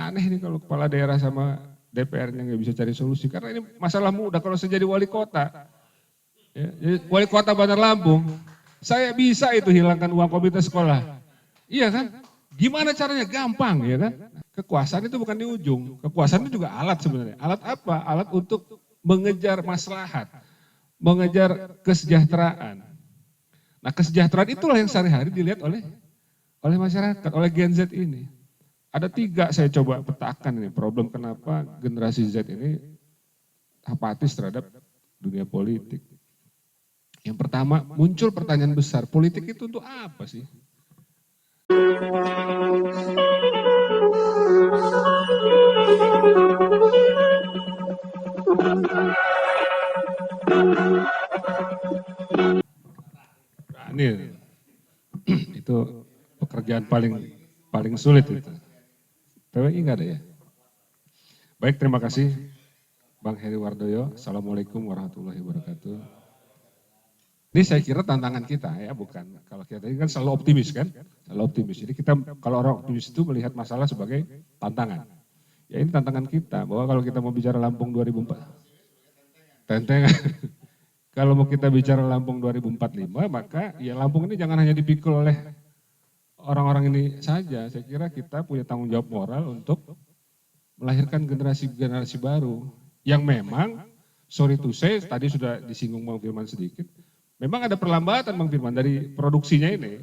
aneh nih kalau kepala daerah sama DPR-nya nggak bisa cari solusi. Karena ini masalah mudah kalau saya jadi wali kota. Ya, jadi wali kota Bandar Lampung, saya bisa itu hilangkan uang komite sekolah. Iya kan? Gimana caranya? Gampang ya kan? Kekuasaan itu bukan di ujung. Kekuasaan itu juga alat sebenarnya. Alat apa? Alat untuk mengejar maslahat, mengejar kesejahteraan. Nah kesejahteraan itulah yang sehari-hari dilihat oleh masyarakat, oleh Gen Z ini. Ada 3 saya coba petakan ini problem kenapa generasi Z ini apatis terhadap dunia politik. Yang pertama muncul pertanyaan besar, politik itu untuk apa sih? Ini itu pekerjaan paling sulit itu. PWI enggak ada ya? Baik, terima kasih Bang Heri Wardoyo. Assalamualaikum warahmatullahi wabarakatuh. Ini saya kira tantangan kita ya, bukan. Kalau kita ini kan selalu optimis kan? Selalu optimis. Jadi kita kalau orang optimis itu melihat masalah sebagai tantangan. Ya ini tantangan kita, bahwa kalau kita mau bicara Lampung 2004, tentengan. Kalau mau kita bicara Lampung 2045, maka ya Lampung ini jangan hanya dipikul oleh orang-orang ini saja. Saya kira kita punya tanggung jawab moral untuk melahirkan generasi-generasi baru. Yang memang, sorry to say, tadi sudah disinggung Bang Firman sedikit, memang ada perlambatan Bang Firman dari produksinya ini.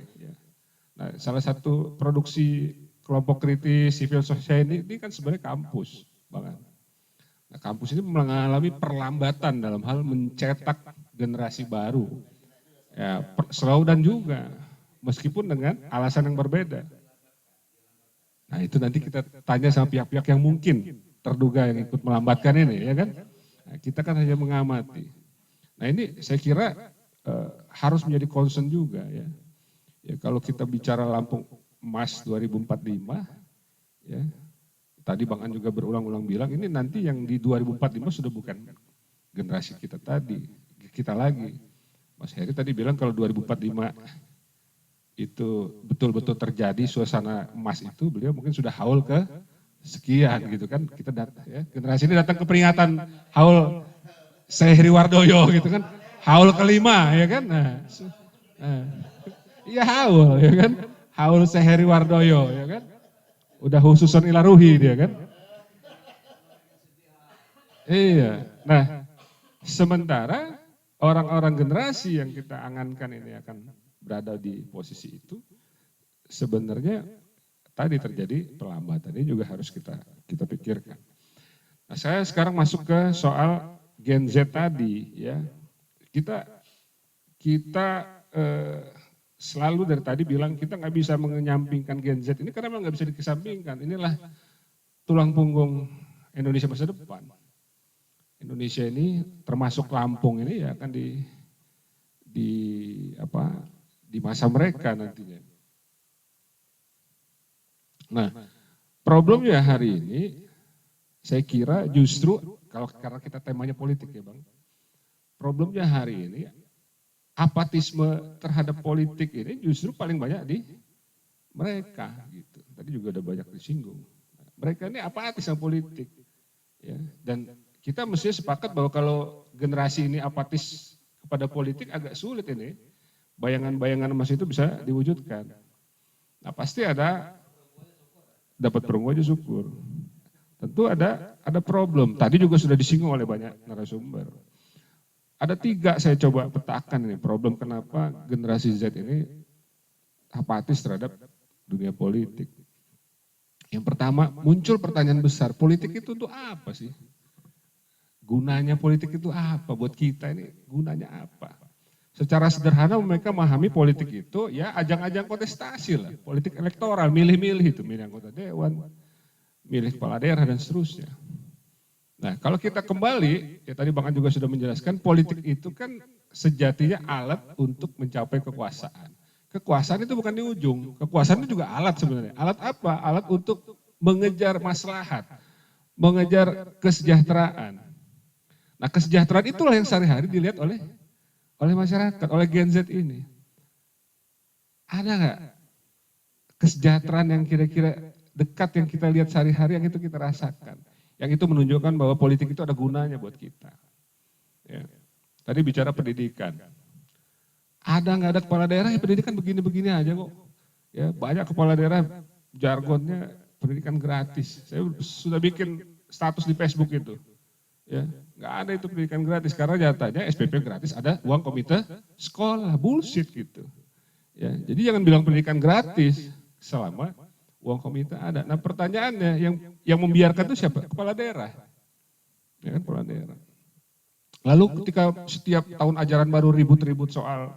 Nah, salah satu produksi kelompok kritis civil society ini kan sebenarnya kampus, Bang. Nah, kampus ini mengalami perlambatan dalam hal mencetak generasi baru. Ya, slow dan juga, meskipun dengan alasan yang berbeda. Nah itu nanti kita tanya sama pihak-pihak yang mungkin terduga yang ikut melambatkan ini, ya kan? Nah, kita kan hanya mengamati. Nah ini saya kira harus menjadi concern juga ya. Ya kalau kita bicara Lampung Emas 2045, ya tadi Bang An juga berulang-ulang bilang ini nanti yang di 2045 sudah bukan generasi kita tadi, kita lagi. Mas Heri tadi bilang kalau 2045 itu betul-betul terjadi suasana emas itu, beliau mungkin sudah haul ke sekian gitu kan. Kita ya, generasi ini datang ke peringatan haul Heri Wardoyo gitu kan. Haul kelima ya kan. Iya haul ya kan. Haul Heri Wardoyo ya kan. Udah khususon ilaruhi dia kan. Iya. Nah, sementara orang-orang generasi yang kita angankan ini akan berada di posisi itu, sebenarnya tadi terjadi perlambatan. Ini juga harus kita pikirkan. Nah, saya sekarang masuk ke soal Gen Z tadi ya. Kita selalu dari tadi bilang kita nggak bisa menyampingkan Gen Z ini karena memang nggak bisa dikesampingkan. Inilah tulang punggung Indonesia masa depan. Indonesia ini termasuk Lampung ini ya akan di masa mereka nantinya. Nah, problemnya hari ini saya kira justru karena kita temanya politik ya Bang. Problemnya hari ini apatisme terhadap politik ini justru paling banyak di mereka gitu. Tadi juga ada banyak disinggung. Mereka ini apatis sama politik. Ya, dan kita mesti sepakat bahwa kalau generasi ini apatis kepada politik agak sulit ini. Bayangan-bayangan emas itu bisa diwujudkan. Nah pasti dapat perunggu aja syukur. Tentu ada problem. Tadi juga sudah disinggung oleh banyak narasumber. Ada 3 saya coba petakan ini problem kenapa generasi Z ini apatis terhadap dunia politik. Yang pertama muncul pertanyaan besar, politik itu untuk apa sih? Gunanya politik itu apa? Buat kita ini gunanya apa? Secara sederhana mereka memahami politik itu ya ajang-ajang kontestasi lah. Politik elektoral, milih-milih itu, milih anggota dewan, milih kepala daerah dan seterusnya. Nah kalau kita kembali, ya tadi Bang An juga sudah menjelaskan, politik itu kan sejatinya alat untuk mencapai kekuasaan. Kekuasaan itu bukan di ujung, kekuasaan itu juga alat sebenarnya. Alat apa? Alat untuk mengejar maslahat, mengejar kesejahteraan. Nah kesejahteraan itulah yang sehari-hari dilihat oleh masyarakat, oleh Gen Z ini. Ada nggak kesejahteraan yang kira-kira dekat yang kita lihat sehari-hari, yang itu kita rasakan. Yang itu menunjukkan bahwa politik itu ada gunanya buat kita. Ya. Tadi bicara pendidikan. Ada nggak ada kepala daerah yang pendidikan begini-begini aja kok. Ya, banyak kepala daerah jargonnya pendidikan gratis. Saya sudah bikin status di Facebook itu. Ya, nggak ada itu pendidikan gratis karena nyatanya SPP gratis ada uang komite sekolah, bullshit gitu. Ya, jadi jangan bilang pendidikan gratis selama uang komite ada. Nah pertanyaannya yang membiarkan itu siapa? Kepala daerah. Ya kan, kepala daerah. Lalu ketika setiap tahun ajaran baru ribut-ribut soal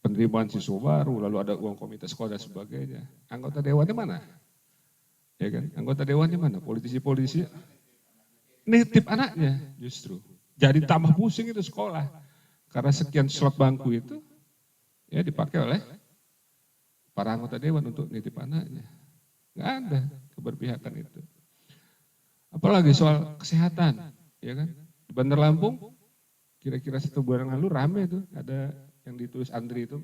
penerimaan siswa baru, lalu ada uang komite sekolah dan sebagainya. Anggota dewannya mana? Ya kan, anggota dewannya mana? Politisi-politisi nitip anaknya justru. Jadi tambah pusing itu sekolah. Karena sekian slot bangku itu ya dipakai oleh para anggota dewan untuk nitip anaknya. Nggak ada keberpihakan itu. Apalagi soal kesehatan, ya kan? Di Bandar Lampung, kira-kira 1 bulan lalu rame tuh, ada yang ditulis Andri itu,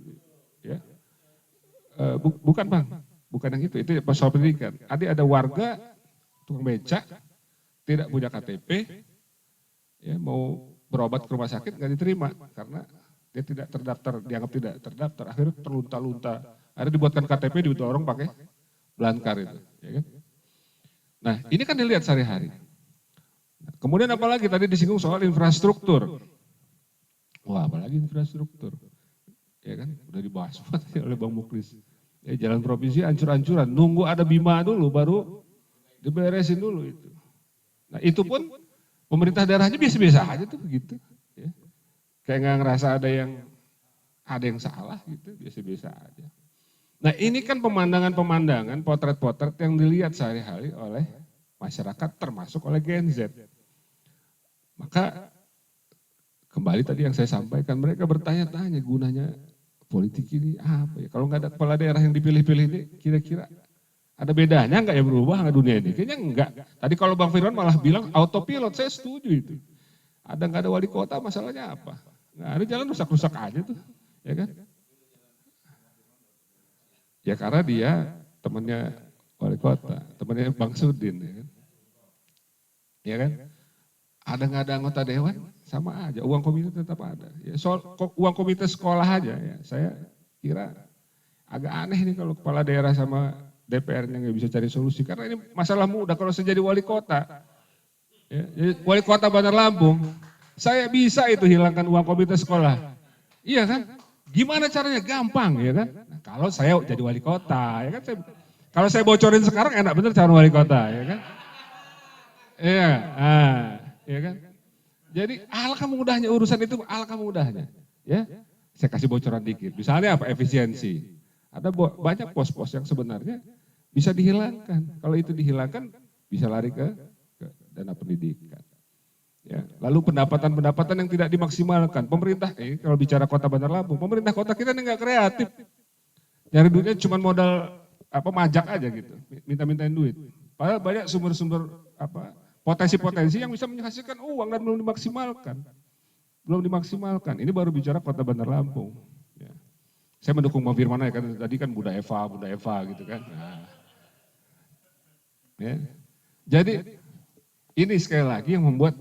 ya. Bukan Bang, bukan yang itu soal pendidikan. Ada warga tukang becak, tidak punya KTP, ya mau berobat ke rumah sakit nggak diterima karena dia tidak terdaftar, dianggap tidak terdaftar. Akhirnya terlunta-lunta. Akhirnya dibuatkan KTP, didorong pakai belangkar itu, ya kan? Nah, ini kan dilihat sehari-hari. Kemudian apalagi tadi disinggung soal infrastruktur. Wah, apalagi infrastruktur. Ya kan, udah dibahas oleh Bang Muklis. Ya, jalan provinsi ancur-ancuran, nunggu ada Bima dulu baru diberesin dulu itu. Nah, itu pun pemerintah daerahnya biasa-biasa aja tuh begitu. Ya. Kayak nggak ngerasa ada yang salah gitu, biasa-biasa aja. Nah, ini kan pemandangan-pemandangan, potret-potret yang dilihat sehari-hari oleh masyarakat termasuk oleh Gen Z. Maka kembali tadi yang saya sampaikan, mereka bertanya-tanya gunanya politik ini apa ya? Kalau nggak ada kepala daerah yang dipilih-pilih ini, kira-kira ada bedanya nggak ya berubah nggak dunia ini? Kayaknya enggak. Tadi kalau Bang Firman malah bilang autopilot, saya setuju itu. Ada nggak ada wali kota, masalahnya apa? Nggak ada, jalan rusak-rusak aja tuh, ya kan? Ya karena dia temannya wali kota, temannya Bang Sudin, ya kan? Ya kan? Ada nggak ada anggota dewan, sama aja, uang komite tetap ada. Ya, soal uang komite sekolah aja, ya saya kira agak aneh nih kalau kepala daerah sama DPR-nya nggak bisa cari solusi. Karena ini masalah mudah kalau saya jadi wali kota. Ya, jadi wali kota Bandar Lampung, saya bisa itu hilangkan uang komite sekolah. Iya kan? Gimana caranya? Gampang, ya kan? Nah, kalau saya jadi wali kota, ya kan? Kalau saya bocorin sekarang enak bener calon wali kota, ya kan? Iya, ya kan? Jadi alangkah mudahnya urusan itu, alangkah mudahnya. Ya, saya kasih bocoran dikit. Misalnya apa? Efisiensi. Ada banyak pos-pos yang sebenarnya bisa dihilangkan. Kalau itu dihilangkan, bisa lari ke dana pendidikan. Ya, lalu pendapatan-pendapatan yang tidak dimaksimalkan. Pemerintah, kalau bicara kota Bandar Lampung, pemerintah kota kita ini nggak kreatif. Nyari duitnya cuma modal majak aja gitu, minta-mintain duit. Padahal banyak sumber-sumber potensi-potensi yang bisa menghasilkan uang dan belum dimaksimalkan. Belum dimaksimalkan. Ini baru bicara kota Bandar Lampung. Ya. Saya mendukung Bang Firman ya, kan tadi kan Buddha Eva gitu kan. Nah. Ya. Jadi ini sekali lagi yang membuat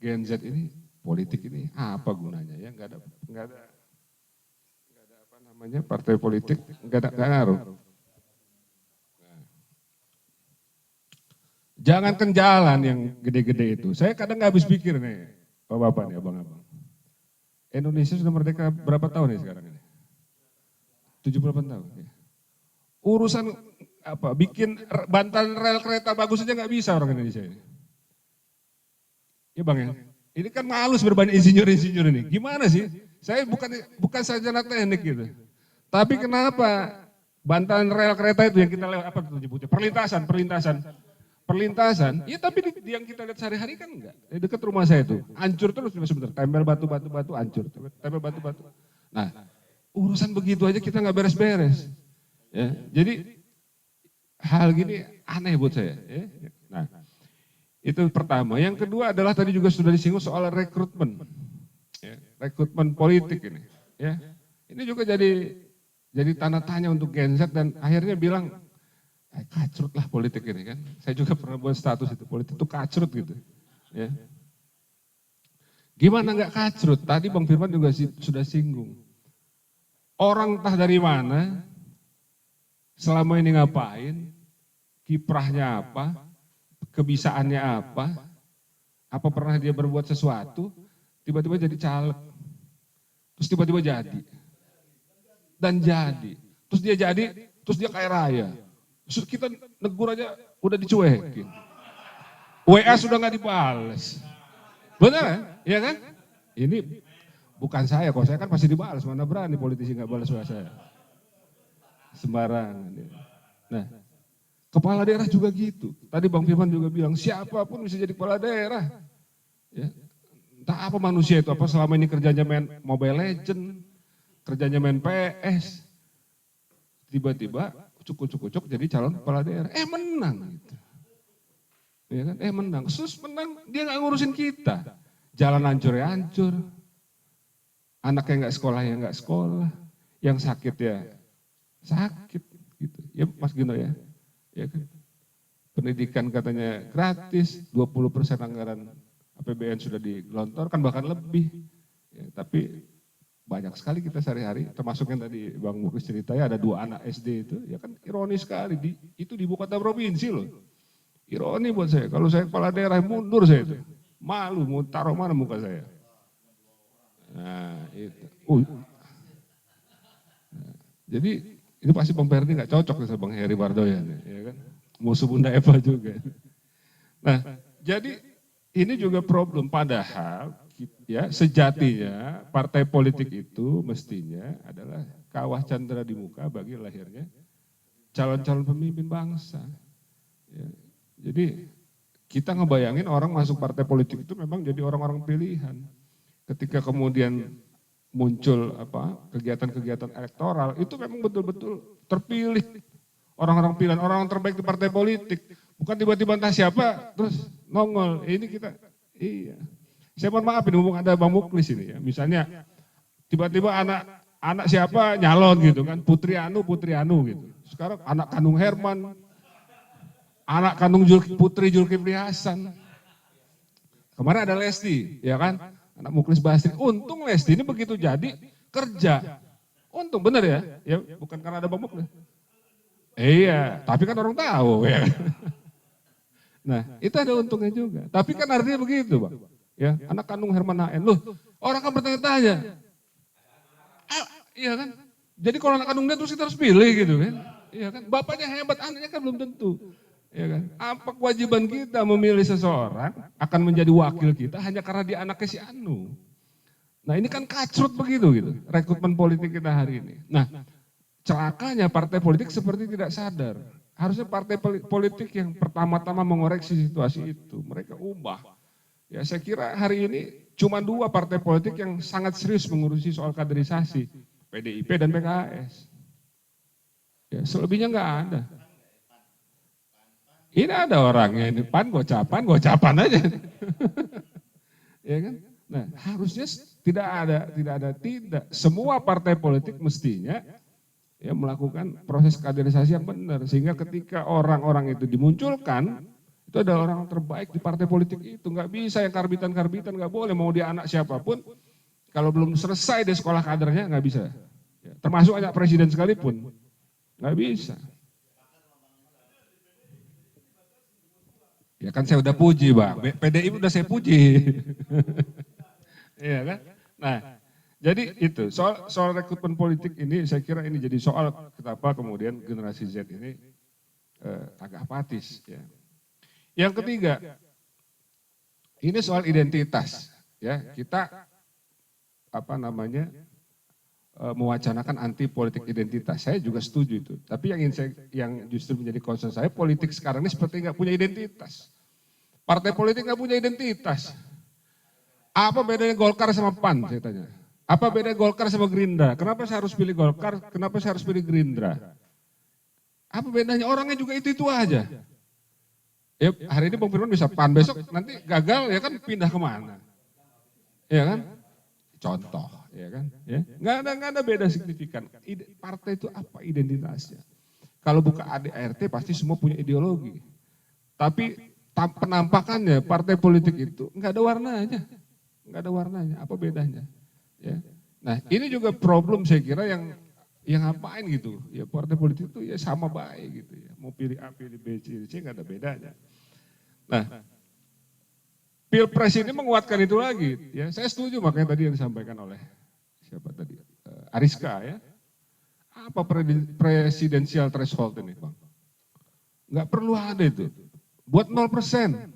Gen Z ini, politik ini apa gunanya ya? Nggak ada apa namanya partai politik, nggak ngaruh. Jangankan jalan yang gede-gede itu. Saya kadang nggak habis pikir nih, Bapak-bapak nih, abang-abang. Indonesia sudah merdeka berapa tahun nih sekarang ini? 78 tahun. Ya. Urusan bikin bantalan rel kereta bagus aja nggak bisa orang Indonesia ini. Ya Bang ya, ini kan malus berbanyak insinyur-insinyur ini. Gimana sih? Saya bukan sarjana teknik gitu. Tapi kenapa bantalan rel kereta itu yang kita lewat, apa itu nyebutnya? Perlintasan, ya tapi yang kita lihat sehari-hari kan enggak. Di dekat rumah saya itu, hancur terus sebentar, tempel batu, hancur. Tempel batu. Nah, urusan begitu aja kita nggak beres-beres. Ya, jadi hal gini aneh buat saya. Ya. Nah, itu pertama. Yang kedua adalah tadi juga sudah disinggung soal rekrutmen. Ya, rekrutmen politik ini. Ya. Ini juga jadi tanda tanya untuk Gen Z dan akhirnya bilang Kacrut lah politik ini kan. Saya juga pernah buat status itu, politik itu kacrut gitu. Ya. Gimana nggak kacrut? Tadi Bang Firman juga sudah singgung. Orang entah dari mana, selama ini ngapain, kiprahnya apa, kebisaannya apa pernah dia berbuat sesuatu, tiba-tiba jadi caleg. Terus tiba-tiba jadi. Dan jadi. Terus dia jadi, terus dia kaya raya. Terus kita negur aja udah dicuekin. WA sudah nggak dibales. Benar kan? Iya kan? Ini bukan saya, kalau saya kan pasti dibalas. Mana berani politisi nggak balas WA saya. Sembarangan. Nah, kepala daerah juga gitu. Tadi Bang Firman juga bilang, siapapun bisa jadi kepala daerah. Ya. Entah apa manusia itu, apa selama ini kerjanya main Mobile Legend, kerjanya main PS, tiba-tiba cukup-cukup jadi calon kepala daerah. Menang gitu. Ya kan? Menang. Terus menang, dia nggak ngurusin kita. Jalan hancur ya hancur. Anak yang nggak sekolah ya nggak sekolah. Yang sakit ya sakit gitu. Ya Mas Gino ya. Ya kan? Pendidikan katanya gratis, 20% anggaran APBN sudah digelontorkan bahkan lebih. Ya, tapi banyak sekali kita sehari-hari, termasuk yang tadi Bang Muklis ceritanya ada 2 anak SD itu, ya kan ironis sekali, itu di ibu kota provinsi loh. Ironi buat saya, kalau saya kepala daerah mundur saya itu. Malu, mau taruh mana muka saya. Nah itu. Nah, jadi itu pasti Bang Perdi nggak cocok sama Bang Heri Bardoyan, ya kan. Musuh Bunda Eva juga. Nah jadi ini juga problem, padahal ya sejatinya partai politik itu mestinya adalah kawah candera di muka bagi lahirnya calon-calon pemimpin bangsa. Ya, jadi kita ngebayangin orang masuk partai politik itu memang jadi orang-orang pilihan. Ketika kemudian muncul kegiatan-kegiatan elektoral itu memang betul-betul terpilih orang-orang pilihan, orang-orang terbaik di partai politik. Bukan tiba-tiba entah siapa terus nongol. Ini kita, iya. Saya mohon maaf ini ngomong ada Bang Muklis ini ya. Misalnya tiba-tiba anak siapa nyalon gitu kan, Putri Anu gitu. Sekarang anak kandung Herman, anak kandung Putri Zulkifli Hasan. Kemarin ada Lesti, ya kan, anak Muklis Basri. Untung Lesti ini begitu jadi kerja. Untung bener ya, ya bukan karena ada Bang Muklis. Iya, tapi kan orang tahu ya. Nah, itu ada untungnya juga. Tapi kan artinya begitu, Bang. Ya, anak kandung Herman Haen. Loh, orang kan bertanya-tanya. Iya kan? Jadi kalau anak kandungnya terus kita harus pilih gitu kan. Iya kan? Bapaknya hebat, anaknya kan belum tentu. Iya kan? Apa kewajiban kita memilih seseorang akan menjadi wakil kita hanya karena dia anaknya si Anu. Nah, ini kan kacrut begitu gitu, rekrutmen politik kita hari ini. Nah, celakanya partai politik seperti tidak sadar. Harusnya partai politik yang pertama-tama mengoreksi situasi itu. Mereka ubah. Ya saya kira hari ini cuma 2 partai politik yang sangat serius mengurusi soal kaderisasi. PDIP dan PKS. Ya, selebihnya nggak ada. Ini ada orangnya, ini PAN gocapan aja. Ya kan? Nah harusnya tidak. Semua partai politik mestinya ya melakukan proses kaderisasi yang benar sehingga ketika orang-orang itu dimunculkan itu adalah orang terbaik di partai politik itu. Nggak bisa yang karbitan nggak boleh, mau dia anak siapapun kalau belum selesai di sekolah kadernya nggak bisa. Ya, termasuk anak presiden sekalipun nggak bisa. Ya kan saya udah puji Bang, PDI udah saya puji. Iya kan? Nah jadi itu soal rekrutmen politik ini saya kira ini jadi soal kenapa kemudian generasi Z ini agak apatis. Ya. Yang ketiga, ini soal identitas. Ya kita mewacanakan anti politik identitas. Saya juga setuju itu. Tapi yang justru menjadi concern saya politik sekarang ini seperti nggak punya identitas. Partai politik nggak punya identitas. Apa bedanya Golkar sama PAN? Saya tanya. Apa beda Golkar sama Gerindra? Kenapa saya harus pilih Golkar? Kenapa saya harus pilih Gerindra? Apa bedanya? Orangnya juga itu aja. Ya, hari ini Bang Firman bisa PAN, besok nanti gagal ya kan pindah kemana? Ya kan? Contoh, ya kan? Ya. Nggak ada beda signifikan. Partai itu apa identitasnya? Kalau buka ADART pasti semua punya ideologi. Tapi penampakannya partai politik itu nggak ada warnanya. Nggak ada warnanya, apa bedanya? Ya. Nah ini juga problem saya kira yang ngapain gitu. Ya partai politik itu ya sama baik gitu ya. Mau pilih A, pilih B, pilih C nggak ada bedanya. Nah Pilpres ini menguatkan itu lagi. Ya, saya setuju makanya tadi yang disampaikan oleh siapa tadi? Ariska ya. Apa presidensial threshold ini Bang? Nggak perlu ada itu. Buat 0%.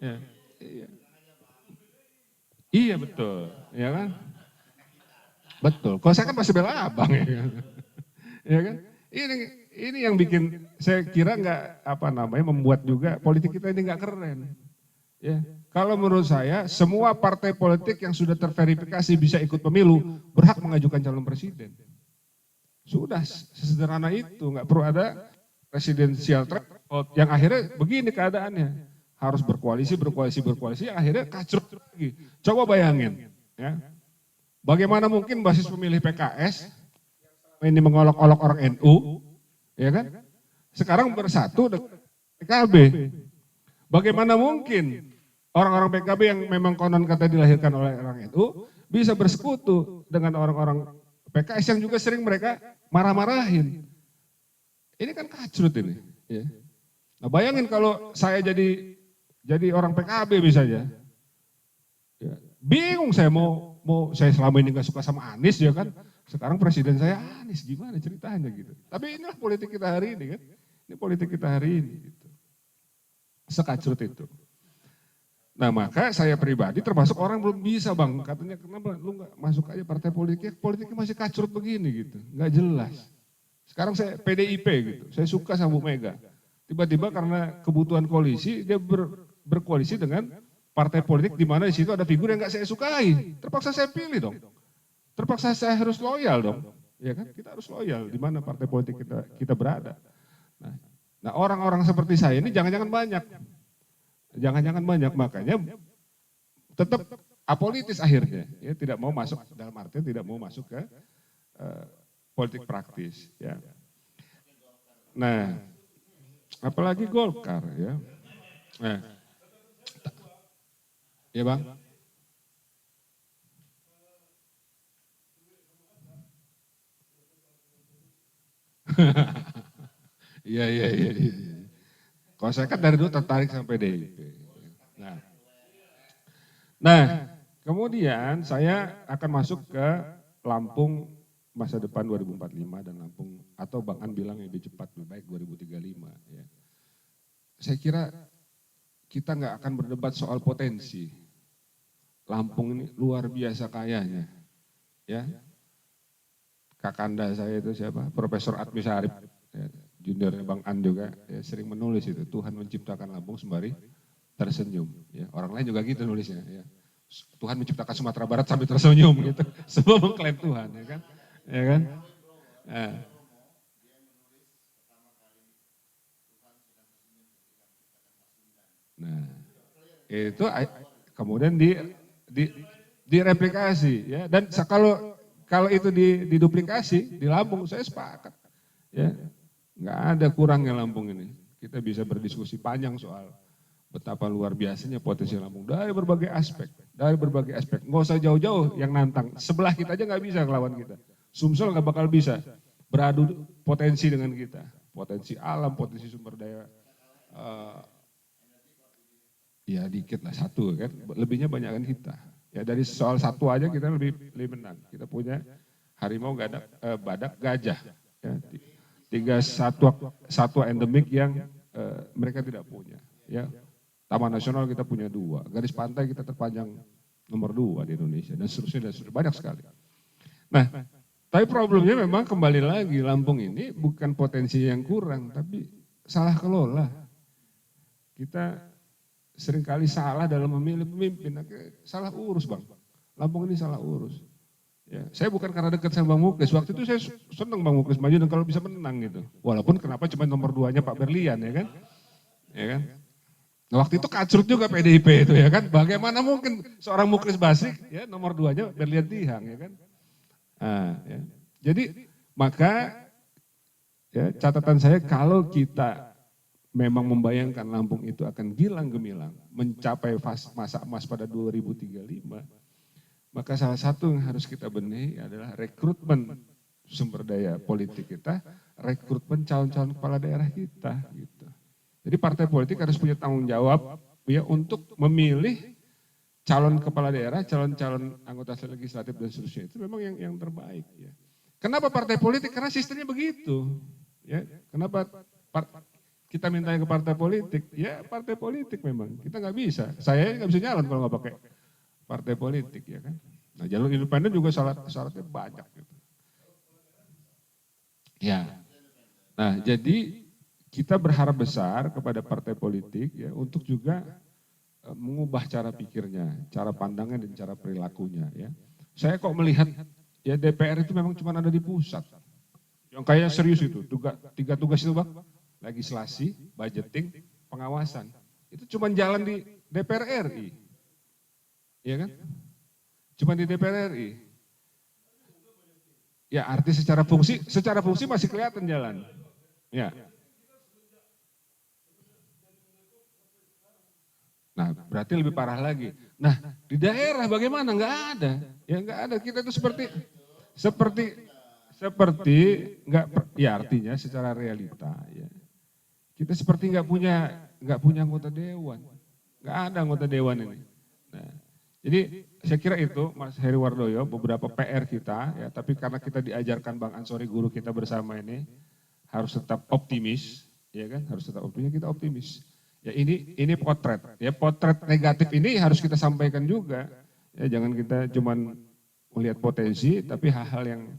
Ya, iya. Iya betul, ya kan? Betul. Kalau saya kan masih bela abang ya kan? Ya kan? Ini yang bikin saya kira membuat juga politik kita ini nggak keren. Ya. Kalau menurut saya semua partai politik yang sudah terverifikasi bisa ikut pemilu berhak mengajukan calon presiden. Sudah sesederhana itu, nggak perlu ada presidensial threshold yang akhirnya begini keadaannya. Harus berkoalisi, yang akhirnya kacrut lagi. Coba bayangin, ya. Bagaimana mungkin basis pemilih PKS ini mengolok-olok orang NU, ya kan? Sekarang bersatu dengan PKB. Bagaimana mungkin orang-orang PKB yang memang konon kata dilahirkan oleh orang NU bisa bersekutu dengan orang-orang PKS yang juga sering mereka marah-marahin. Ini kan kacrut ini. Ya. Nah bayangin kalau saya jadi orang PKB misalnya, ya, bingung saya mau saya selama ini nggak suka sama Anies ya kan, sekarang presiden saya Anies gimana ceritanya gitu. Tapi inilah politik kita hari ini kan, ini politik kita hari ini gitu. Sekacrut itu. Nah maka saya pribadi termasuk orang belum bisa Bang, katanya kenapa lu nggak masuk aja partai politiknya masih kacrut begini gitu, nggak jelas. Sekarang saya PDIP gitu, saya suka sama Bu Mega. Tiba-tiba karena kebutuhan koalisi dia berkoalisi dengan partai politik di mana di situ ada figur yang nggak saya sukai. Terpaksa saya pilih dong. Terpaksa saya harus loyal dong. Ya kan? Kita harus loyal di mana partai politik kita berada. Nah, orang-orang seperti saya ini jangan-jangan banyak. Jangan-jangan banyak, makanya tetap apolitis akhirnya. Ya, tidak mau masuk dalam artian tidak mau masuk ke politik praktis. Ya. Nah, apalagi Golkar ya. Nah, ya Bang. Iya. Kalau saya kan dari dulu tertarik sampai PDIP. Nah, kemudian saya akan masuk ke Lampung masa depan 2045 dan Lampung atau Bang An bilang lebih cepat lebih baik 2035. Ya. Saya kira kita nggak akan berdebat soal potensi. Lampung ini luar biasa kayanya. Ya. Kakanda saya itu siapa? Profesor Admi Sarip, ya, juniornya Bang An juga, ya, sering menulis itu, Tuhan menciptakan Lampung sembari tersenyum. Ya. Orang lain juga gitu nulisnya. Ya. Tuhan menciptakan Sumatera Barat sambil tersenyum gitu. Semua mengklaim Tuhan, ya kan? Ya kan? Nah, itu kemudian direplikasi, ya. Dan kalau itu diduplikasi di Lampung, saya sepakat, ya. Nggak ada kurangnya Lampung ini. Kita bisa berdiskusi panjang soal betapa luar biasanya potensi Lampung dari berbagai aspek, Nggak usah jauh-jauh yang nantang. Sebelah kita aja nggak bisa ngelawan kita. Sumsel nggak bakal bisa beradu potensi dengan kita. Potensi alam, potensi sumber daya. Ya dikit lah satu kan, lebihnya banyak kan kita. Ya dari soal satu aja kita lebih menang. Kita punya harimau, badak, gajah. Ya, tiga satwa endemik yang mereka tidak punya. Ya. Taman nasional kita punya 2, garis pantai kita terpanjang nomor 2 di Indonesia dan seterusnya banyak sekali. Nah, tapi problemnya memang kembali lagi Lampung ini bukan potensi yang kurang, tapi salah kelola. Kita seringkali salah dalam memilih pemimpin, salah urus Bang. Lampung ini salah urus. Ya, saya bukan karena dekat sama Bang Muklis, waktu itu saya senang Bang Muklis maju dan kalau bisa menang gitu. Walaupun kenapa cuma nomor 2-nya Pak Berlian ya kan? Ya kan? Nah, waktu itu kacrut juga PDIP itu ya kan, bagaimana mungkin seorang Muklis Basrik ya nomor 2-nya Berlian Tihang ya kan. Nah, ya. Jadi maka ya catatan saya kalau kita memang membayangkan Lampung itu akan gilang gemilang mencapai masa emas pada 2035, maka salah satu yang harus kita benahi adalah rekrutmen sumber daya politik kita, rekrutmen calon-calon kepala daerah kita. Gitu. Jadi partai politik harus punya tanggung jawab ya untuk memilih calon kepala daerah, calon-calon anggota legislatif dan seterusnya itu memang yang terbaik. Ya. Kenapa partai politik? Karena sistemnya begitu. Ya, kenapa kita minta ke partai politik? Ya partai politik memang kita nggak bisa. Saya nggak bisa nyalon kalau nggak pakai partai politik ya kan. Nah jalur independen juga syaratnya banyak. Gitu. Ya, nah jadi kita berharap besar kepada partai politik ya untuk juga mengubah cara pikirnya, cara pandangnya dan cara perilakunya ya. Saya kok melihat ya DPR itu memang cuma ada di pusat. Yang kayak serius itu, 3 tugas itu Bang, legislasi, budgeting, pengawasan. Itu cuma jalan di DPR RI. Iya kan? Cuma di DPR RI. Ya arti secara fungsi masih kelihatan jalan. Ya. Nah berarti lebih parah lagi. Nah di daerah bagaimana? Nggak ada. Ya nggak ada. Kita itu seperti nggak ya artinya secara realita ya. Kita seperti nggak punya anggota dewan. Nggak ada anggota dewan ini. Nah, jadi saya kira itu Mas Heri Wardoyo beberapa PR kita ya, tapi karena kita diajarkan Bang Ansori guru kita bersama ini harus tetap optimis, ya kan? Harus tetap optimis, kita optimis. Ya ini potret, ya potret negatif ini harus kita sampaikan juga. Ya jangan kita cuman melihat potensi, tapi hal-hal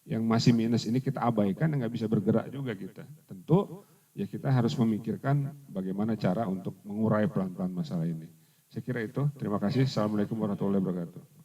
yang masih minus ini kita abaikan, nggak bisa bergerak juga kita. Tentu ya kita harus memikirkan bagaimana cara untuk mengurai pelan-pelan masalah ini. Saya kira itu. Terima kasih. Assalamualaikum warahmatullahi wabarakatuh.